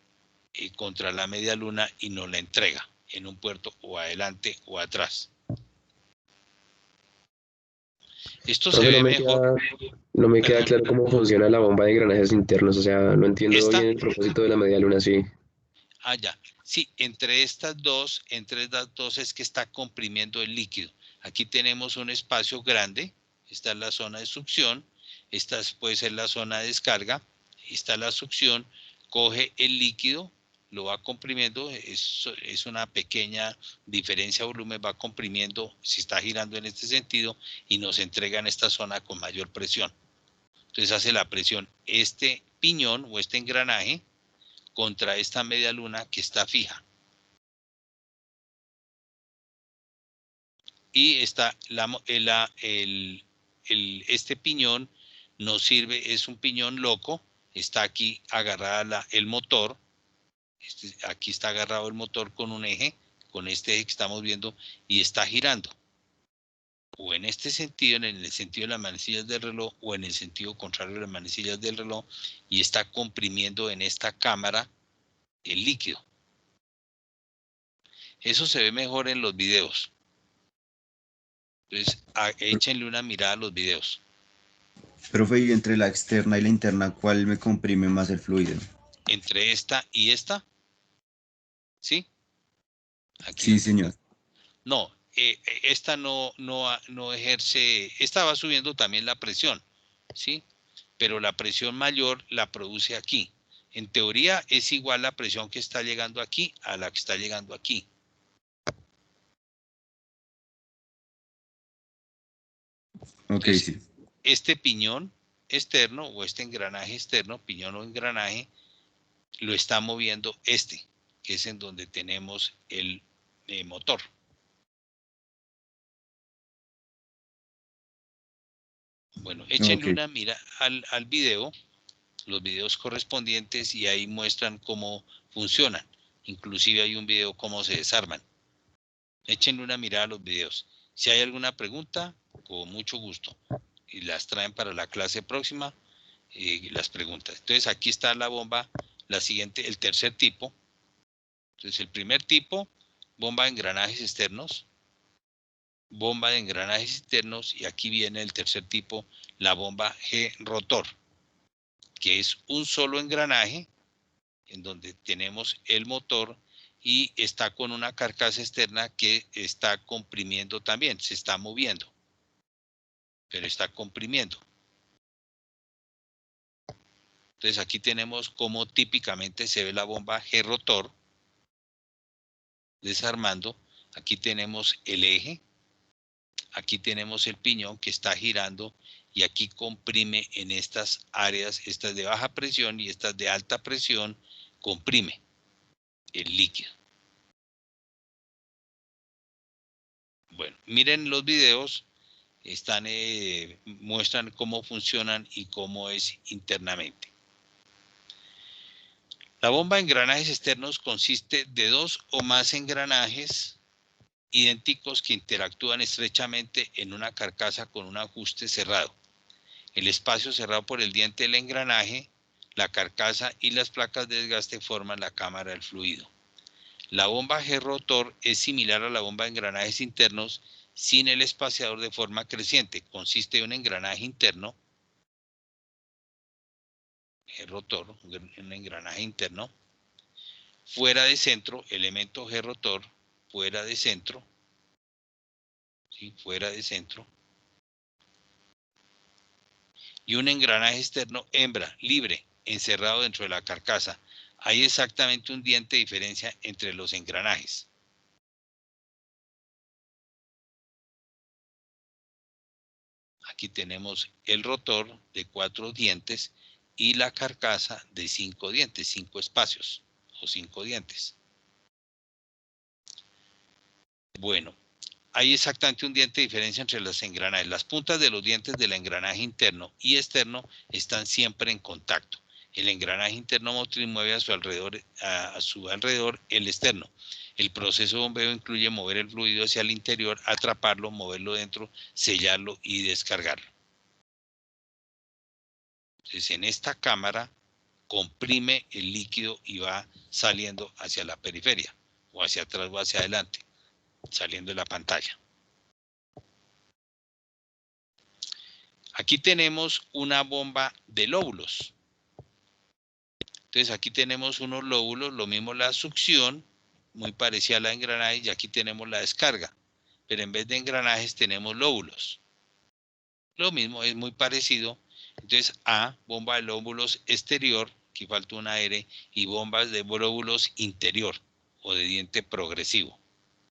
contra la media luna y nos la entrega en un puerto o adelante o atrás. Esto se ve mejor. No me queda Perdón. claro cómo funciona la bomba de engranajes internos, o sea, no entiendo ¿Esta? bien el propósito de la media luna, sí. Ah, ya. Sí, entre estas dos es que está comprimiendo el líquido. Aquí tenemos un espacio grande. Esta es la zona de succión. Esta puede ser la zona de descarga. Esta es la succión. Coge el líquido, lo va comprimiendo. Es una pequeña diferencia de volumen. Va comprimiendo, se está girando en este sentido y nos entrega en esta zona con mayor presión. Entonces hace la presión este piñón o este engranaje contra esta media luna que está fija. Y está este piñón nos sirve, es un piñón loco, está aquí agarrada el motor, aquí está agarrado el motor con un eje, con este eje que estamos viendo, y está girando. O en este sentido, en el sentido de las manecillas del reloj, o en el sentido contrario de las manecillas del reloj, y está comprimiendo en esta cámara el líquido. Eso se ve mejor en los videos. Entonces, échenle una mirada a los videos. Profe, y entre la externa y la interna, ¿cuál me comprime más el fluido? Entre esta y esta, ¿sí? Aquí Sí, señor. no, esta no ejerce, esta va subiendo también la presión, ¿sí? Pero la presión mayor la produce aquí. En teoría es igual la presión que está llegando aquí a la que está llegando aquí. Ok, Entonces, sí. este piñón externo o este engranaje externo, piñón o engranaje, lo está moviendo este, que es en donde tenemos el motor. Bueno, échenle Ok. una mira al video, los videos correspondientes, y ahí muestran cómo funcionan. Inclusive hay un video cómo se desarman. Échenle una mirada a los videos. Si hay alguna pregunta, con mucho gusto. Y las traen para la clase próxima, las preguntas. Entonces aquí está la bomba, la siguiente, el tercer tipo. Entonces el primer tipo, bomba de engranajes externos. Bomba de engranajes externos, y aquí viene el tercer tipo, la bomba G rotor, que es un solo engranaje en donde tenemos el motor y está con una carcasa externa que está comprimiendo también, se está moviendo, pero está comprimiendo. Entonces aquí tenemos cómo típicamente se ve la bomba G-rotor desarmando. Aquí tenemos el eje, aquí tenemos el piñón que está girando y aquí comprime en estas áreas, estas de baja presión y estas de alta presión, comprime el líquido. Bueno, miren los videos, muestran cómo funcionan y cómo es internamente. La bomba de engranajes externos consiste de 2 o más engranajes idénticos que interactúan estrechamente en una carcasa con un ajuste cerrado. El espacio cerrado por el diente del engranaje, la carcasa y las placas de desgaste forman la cámara del fluido. La bomba G-rotor es similar a la bomba de engranajes internos sin el espaciador de forma creciente. Consiste de un engranaje interno, G-rotor, un engranaje interno, fuera de centro, elemento G-rotor, fuera de centro, ¿sí? Fuera de centro, y un engranaje externo hembra, libre, encerrado dentro de la carcasa. Hay exactamente un diente de diferencia entre los engranajes. Aquí tenemos el rotor de 4 dientes y la carcasa de 5 dientes, 5 espacios o 5 dientes. Bueno, hay exactamente un diente de diferencia entre los engranajes. Las puntas de los dientes del engranaje interno y externo están siempre en contacto. El engranaje interno motriz mueve a su alrededor el externo. El proceso de bombeo incluye mover el fluido hacia el interior, atraparlo, moverlo dentro, sellarlo y descargarlo. Entonces, en esta cámara comprime el líquido y va saliendo hacia la periferia, o hacia atrás o hacia adelante, saliendo de la pantalla. Aquí tenemos una bomba de lóbulos. Entonces aquí tenemos unos lóbulos, lo mismo la succión, muy parecida a la de engranajes, y aquí tenemos la descarga. Pero en vez de engranajes tenemos lóbulos. Lo mismo, es muy parecido. Entonces A, bomba de lóbulos exterior, aquí falta una R, y bombas de lóbulos interior o de diente progresivo.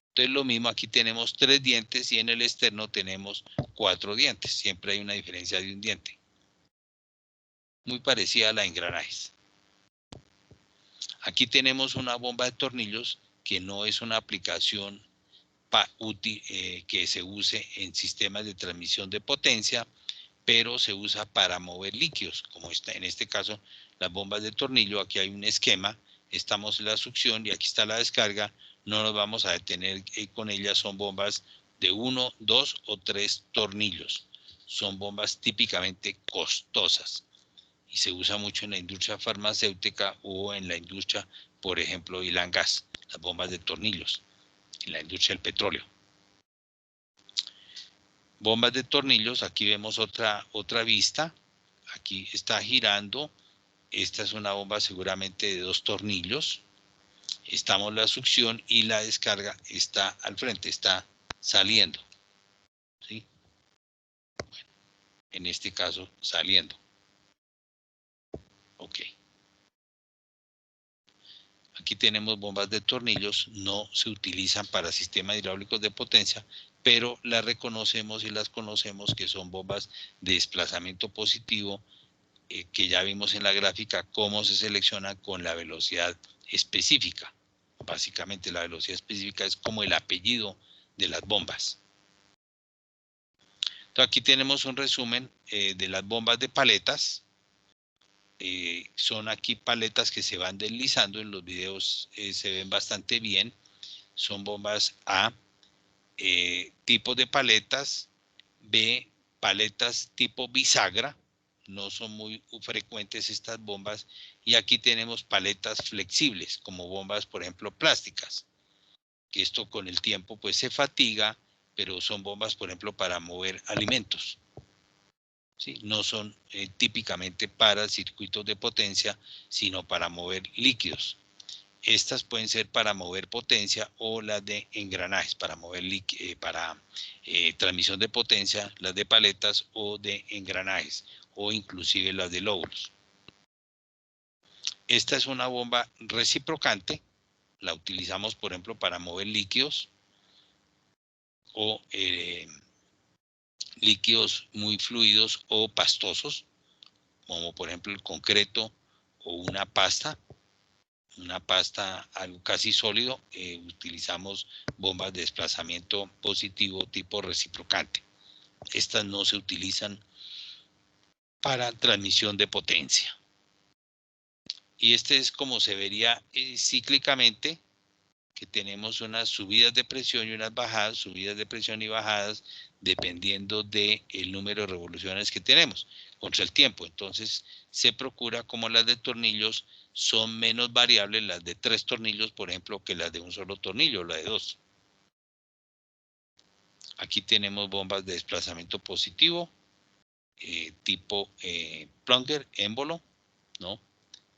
Entonces lo mismo, aquí tenemos 3 dientes y en el externo tenemos 4 dientes. Siempre hay una diferencia de un diente. Muy parecida a la de engranajes. Aquí tenemos una bomba de tornillos que no es una aplicación que se use en sistemas de transmisión de potencia, pero se usa para mover líquidos, como en este caso las bombas de tornillo. Aquí hay un esquema, estamos en la succión y aquí está la descarga. No nos vamos a detener con ellas, son bombas de 1, 2 o 3 tornillos. Son bombas típicamente costosas y se usa mucho en la industria farmacéutica o en la industria, por ejemplo, oil and gas, las bombas de tornillos, en la industria del petróleo. Bombas de tornillos, aquí vemos otra vista, aquí está girando, esta es una bomba seguramente de 2 tornillos, estamos la succión y la descarga está al frente, está saliendo, ¿sí? Bueno, en este caso saliendo. Ok. Aquí tenemos bombas de tornillos, no se utilizan para sistemas hidráulicos de potencia, pero las reconocemos y las conocemos que son bombas de desplazamiento positivo, que ya vimos en la gráfica cómo se selecciona con la velocidad específica. Básicamente la velocidad específica es como el apellido de las bombas. Entonces aquí tenemos un resumen de las bombas de paletas. Son aquí paletas que se van deslizando, en los videos se ven bastante bien. Son bombas A, tipos de paletas, B, paletas tipo bisagra, no son muy frecuentes estas bombas, y aquí tenemos paletas flexibles, como bombas, por ejemplo, plásticas, que esto con el tiempo pues se fatiga, pero son bombas, por ejemplo, para mover alimentos. ¿Sí? No son típicamente para circuitos de potencia, sino para mover líquidos. Estas pueden ser para mover potencia o las de engranajes, para mover transmisión de potencia, las de paletas o de engranajes, o inclusive las de lóbulos. Esta es una bomba reciprocante, la utilizamos por ejemplo para mover líquidos o líquidos muy fluidos o pastosos, como por ejemplo el concreto o una pasta algo casi sólido, utilizamos bombas de desplazamiento positivo tipo reciprocante. Estas no se utilizan para transmisión de potencia. Y este es como se vería cíclicamente, que tenemos unas subidas de presión y unas bajadas, subidas de presión y bajadas, dependiendo del número de revoluciones que tenemos contra el tiempo. Entonces se procura, como las de tornillos son menos variables, las de 3 tornillos, por ejemplo, que las de un solo tornillo, la de 2. Aquí tenemos bombas de desplazamiento positivo, tipo plunger, émbolo, ¿no?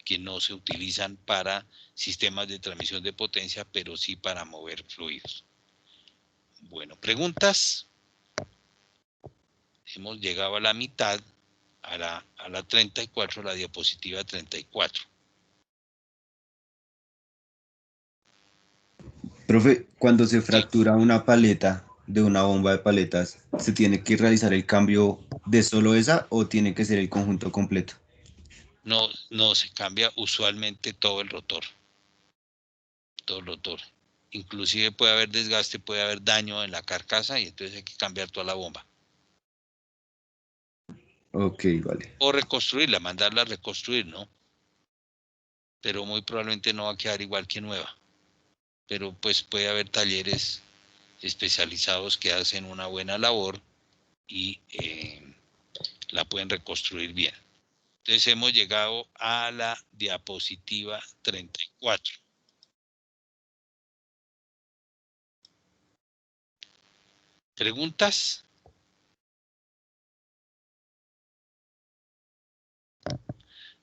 Que no se utilizan para sistemas de transmisión de potencia, pero sí para mover fluidos. Bueno, preguntas. Hemos llegado a la mitad, a la 34, la diapositiva 34. Profe, cuando se fractura una paleta de una bomba de paletas, ¿se tiene que realizar el cambio de solo esa o tiene que ser el conjunto completo? No se cambia usualmente todo el rotor. Todo el rotor. Inclusive puede haber desgaste, puede haber daño en la carcasa y entonces hay que cambiar toda la bomba. Ok, vale. O reconstruirla, mandarla a reconstruir, ¿no? Pero muy probablemente no va a quedar igual que nueva. Pero pues puede haber talleres especializados que hacen una buena labor y la pueden reconstruir bien. Entonces hemos llegado a la diapositiva 34. ¿Preguntas?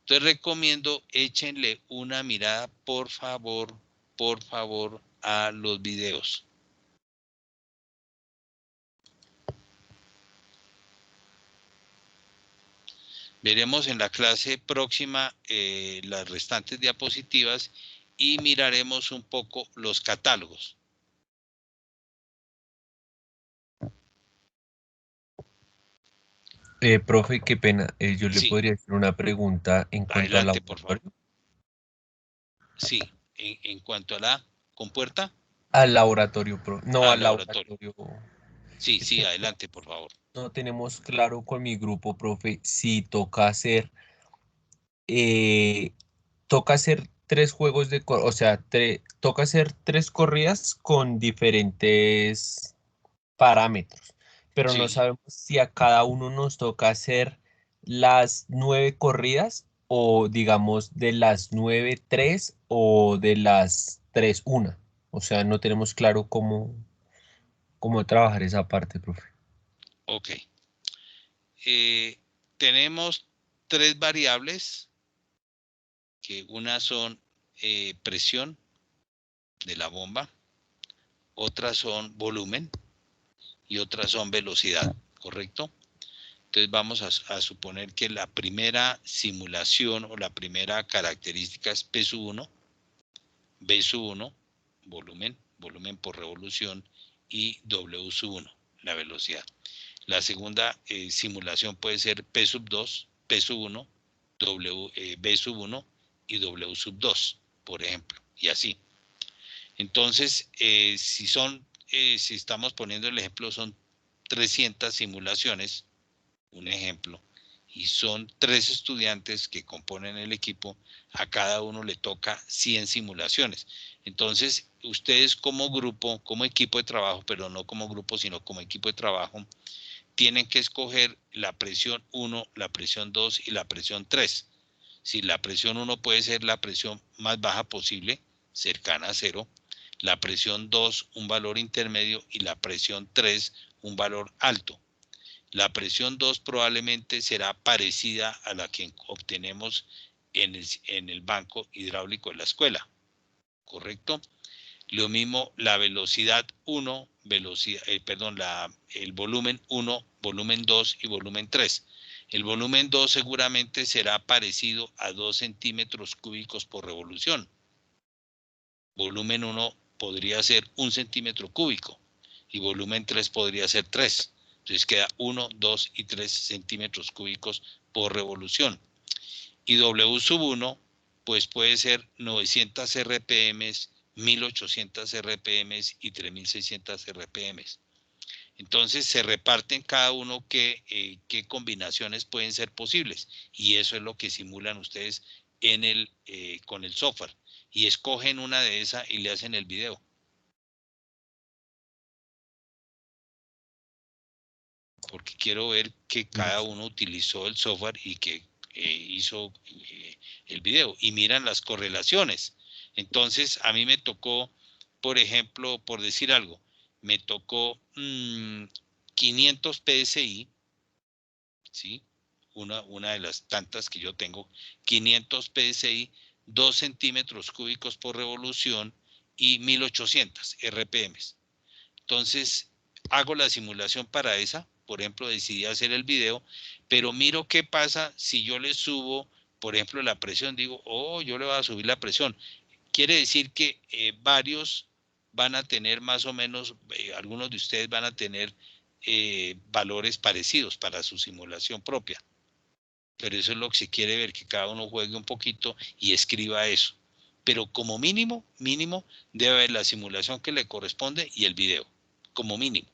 Entonces recomiendo, échenle una mirada, por favor, a los videos. Veremos en la clase próxima las restantes diapositivas y miraremos un poco los catálogos. Profe, qué pena. Yo le Sí. podría hacer una pregunta en cuanto al Adelante, por favor. laboratorio. Sí, en cuanto a la compuerta. Al laboratorio, no al Laboratorio. laboratorio. Sí, Es sí, que adelante, por favor. no tenemos claro con mi grupo, profe, si toca hacer, toca hacer 3 juegos o sea, toca hacer 3 corridas con diferentes parámetros, pero no Sí. sabemos si a cada uno nos toca hacer las 9 corridas o digamos de las 9 3 o de las 3 una. O sea, no tenemos claro cómo trabajar esa parte, profe. Ok. Tenemos 3 variables, que una son presión de la bomba, otras son volumen y otras son velocidad, ¿correcto? Entonces vamos a suponer que la primera simulación o la primera característica es P sub 1, B sub 1, volumen por revolución, y W sub 1, la velocidad. La segunda simulación puede ser P sub 2, P sub 1, B sub 1 y W sub 2, por ejemplo, y así. Entonces, si estamos poniendo el ejemplo, son 300 simulaciones, un ejemplo, y son 3 estudiantes que componen el equipo, a cada uno le toca 100 simulaciones. Entonces, ustedes como grupo, como equipo de trabajo, pero no como grupo, sino como equipo de trabajo, tienen que escoger la presión 1, la presión 2 y la presión 3. Si la presión 1 puede ser la presión más baja posible, cercana a 0, la presión 2 un valor intermedio y la presión 3 un valor alto. La presión 2 probablemente será parecida a la que obtenemos en el banco hidráulico de la escuela. ¿correcto? Lo mismo la velocidad 1, el volumen 1, volumen 2 y volumen 3. El volumen 2 seguramente será parecido a 2 centímetros cúbicos por revolución. Volumen 1 podría ser 1 centímetro cúbico y volumen 3 podría ser 3. Entonces queda 1, 2 y 3 centímetros cúbicos por revolución. Y W sub 1 pues puede ser 900 RPM, 1800 RPM y 3600 RPM. Entonces se reparten cada uno qué combinaciones pueden ser posibles y eso es lo que simulan ustedes con el software y escogen una de esas y le hacen el video. Porque quiero ver que cada uno utilizó el software y que hizo el video y miran las correlaciones. Entonces a mí me tocó, por ejemplo, por decir algo, me tocó 500 PSI, ¿sí? Una de las tantas que yo tengo, 500 PSI, 2 centímetros cúbicos por revolución y 1800 RPM. Entonces hago la simulación para esa. Por ejemplo, decidí hacer el video, pero miro qué pasa si yo le subo, por ejemplo, la presión. Digo, yo le voy a subir la presión. Quiere decir que varios van a tener más o menos, algunos de ustedes van a tener valores parecidos para su simulación propia. Pero eso es lo que se quiere ver, que cada uno juegue un poquito y escriba eso. Pero como mínimo debe haber la simulación que le corresponde y el video, como mínimo.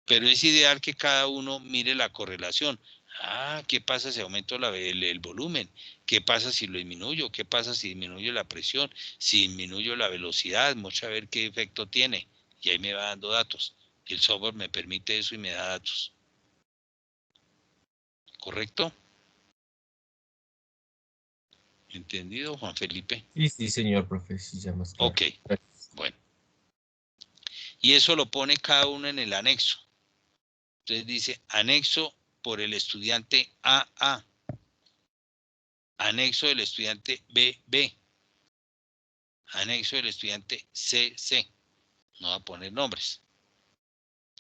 Pero es ideal que cada uno mire la correlación. ¿Qué pasa si aumento el volumen? ¿Qué pasa si lo disminuyo? ¿Qué pasa si disminuyo la presión? Si disminuyo la velocidad, mucho a ver qué efecto tiene. Y ahí me va dando datos. El software me permite eso y me da datos. ¿Correcto? ¿Entendido, Juan Felipe? Sí, señor profe, sí, ya más claro. Ok, bueno. Y eso lo pone cada uno en el anexo. Entonces dice, anexo por el estudiante AA, anexo del estudiante BB, anexo del estudiante CC. No va a poner nombres.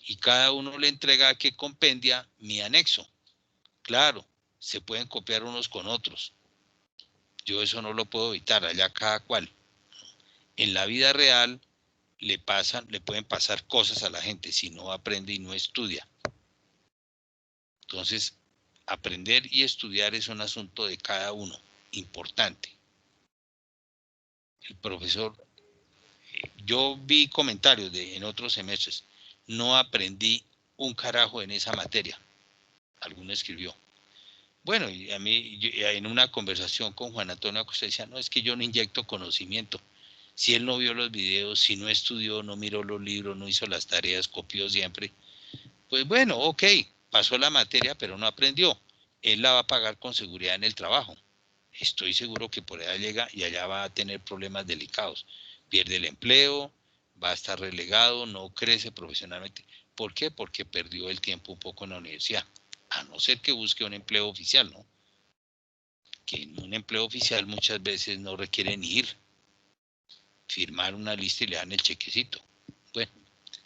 Y cada uno le entrega que compendia mi anexo. Claro, se pueden copiar unos con otros. Yo eso no lo puedo evitar, allá cada cual. En la vida real le pueden pasar cosas a la gente si no aprende y no estudia. Entonces, aprender y estudiar es un asunto de cada uno, importante. El profesor, yo vi comentarios en otros semestres, no aprendí un carajo en esa materia. Alguno escribió. Bueno, y a mí, en una conversación con Juan Antonio Acosta decía, no, es que yo no inyecto conocimiento. Si él no vio los videos, si no estudió, no miró los libros, no hizo las tareas, copió siempre, pues bueno, ok, pasó la materia, pero no aprendió. Él la va a pagar con seguridad en el trabajo. Estoy seguro que por allá llega y allá va a tener problemas delicados. Pierde el empleo, va a estar relegado, no crece profesionalmente. ¿Por qué? Porque perdió el tiempo un poco en la universidad. A no ser que busque un empleo oficial, ¿no? Que en un empleo oficial muchas veces no requieren ir, firmar una lista y le dan el chequecito. Bueno,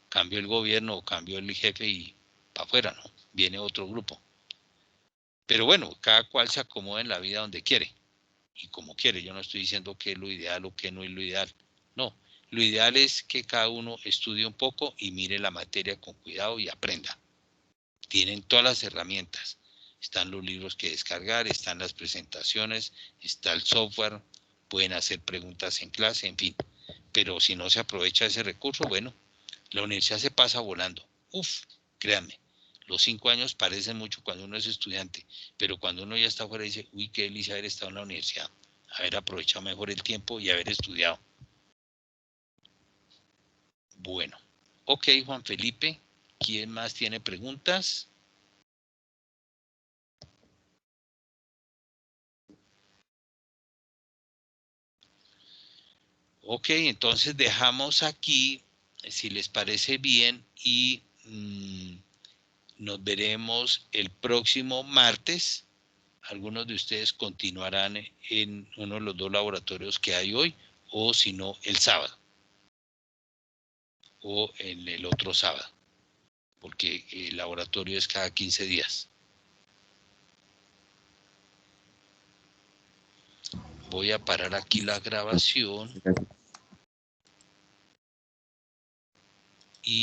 cambio el gobierno o cambio el jefe y para afuera, ¿no? Viene otro grupo. Pero bueno, cada cual se acomoda en la vida donde quiere y como quiere. Yo no estoy diciendo que es lo ideal o que no es lo ideal. No, lo ideal es que cada uno estudie un poco y mire la materia con cuidado y aprenda. Tienen todas las herramientas. Están los libros que descargar, están las presentaciones, está el software, pueden hacer preguntas en clase, en fin. Pero si no se aprovecha ese recurso, bueno, la universidad se pasa volando. Créanme, los 5 años parecen mucho cuando uno es estudiante, pero cuando uno ya está afuera dice, uy, qué delicia haber estado en la universidad, haber aprovechado mejor el tiempo y haber estudiado. Bueno, ok, Juan Felipe, ¿quién más tiene preguntas? Ok, entonces dejamos aquí, si les parece bien, y nos veremos el próximo martes. Algunos de ustedes continuarán en uno de los 2 laboratorios que hay hoy, o si no, el sábado. O en el otro sábado. Porque el laboratorio es cada 15 días. Voy a parar aquí la grabación.